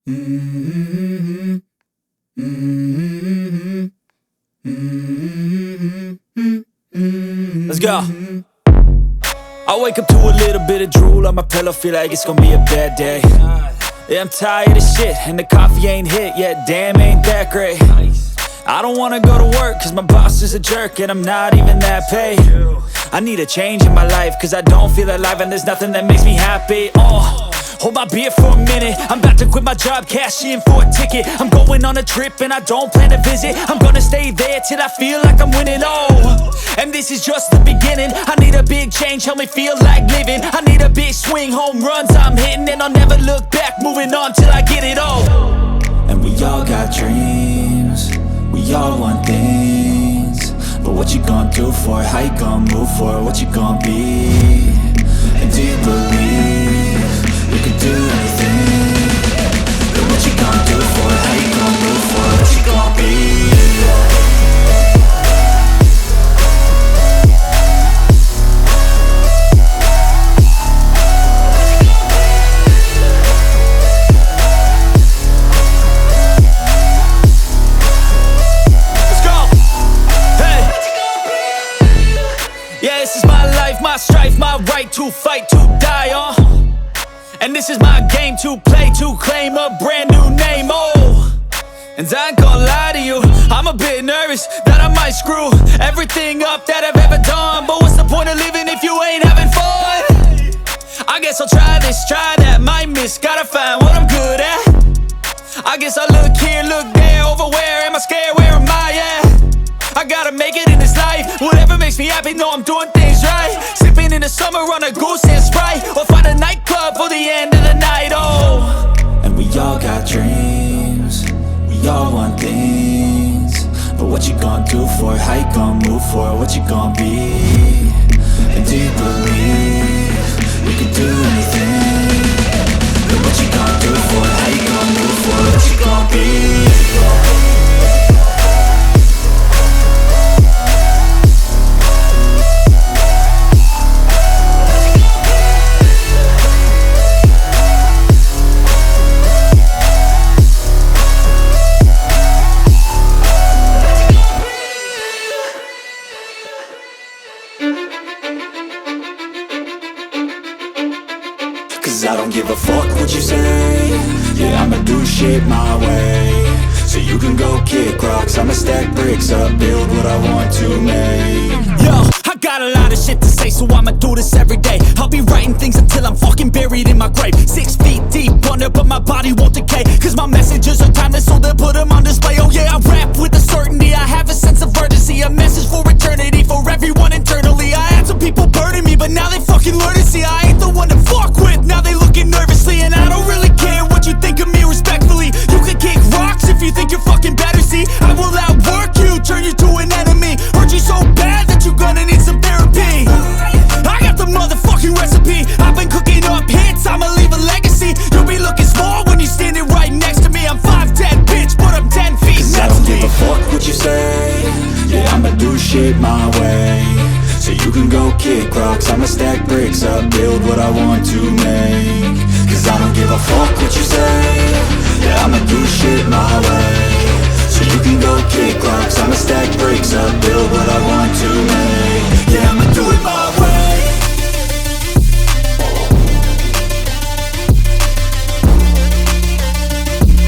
Let's go. I wake up to a little bit of drool on my pillow, feel like it's gonna be a bad day. Yeah, I'm tired of shit, and the coffee ain't hit yet, damn, ain't that great. I don't wanna go to work, cause my boss is a jerk, and I'm not even that paid. I need a change in my life, cause I don't feel alive, and there's nothing that makes me happy. Hold my beer for a minute, I'm about to quit my job, cash in for a ticket. I'm going on a trip and I don't plan to visit. I'm gonna stay there till I feel like I'm winning, and this is just the beginning. I need a big change, help me feel like living. I need a big swing, home runs I'm hitting, and I'll never look back, moving on till I get it all. And we all got dreams, we all want things, but what you gonna do for it? How you gonna move for it? What you gonna be? And do you believe you can do anything? But what you gonna do for it? How you gonna move for it? What you gonna be? Let's go! Hey! Yeah, this is my life, my strife, my right to fight, to die, and this is my game to play, to claim a brand new name, and I ain't gonna lie to you, I'm a bit nervous that I might screw everything up that I've ever done. But what's the point of living if you ain't having fun? I guess I'll try this, try that, might miss, gotta find what I'm good at. I guess I look here, look there, over where am I scared, where am I at? I gotta make it in this life, whatever makes me happy, know I'm doing things right. Sipping in the summer on a goose and Sprite, or find a nightclub for the end of the night, And we all got dreams, we all want things, but what you gonna do for it? How you gonna move for it? What you gonna be? And do you believe you can do anything? But what you gonna do for it? How you gonna move for it? What you gonna be? Cause I don't give a fuck what you say. Yeah, I'ma do shit my way. So you can go kick rocks, I'ma stack bricks up, build what I want to make. Yo, I got a lot of shit to say, so I'ma do this every day. I'll be writing things until I'm fucking buried in my grave. 6 feet deep under, but my body won't decay. Cause my messages are timeless, so they'll put them on display. Oh yeah, I rap with a certainty, I have a sense of urgency. A message for eternity, for everyone internally. I had some people burning me, but now they fucking learn to see I ain't the one to fuck with, now they looking nervously. And I don't really care what you think of me, respectfully. You can kick rocks if you think you're fucking better, see. I will outwork you, turn you to an enemy. Hurt you so bad that you're gonna need some therapy. I got the motherfucking recipe, I've been cooking up hits, I'ma leave a legacy. You'll be looking small when you're standing right next to me. I'm 5'10", bitch, but I'm 10 feet next to me. Cause I don't give a fuck what you say. Yeah, I'ma do shit my way. So you can go kick rocks, I'ma stack bricks up, build what I want to make. Cause I don't give a fuck what you say.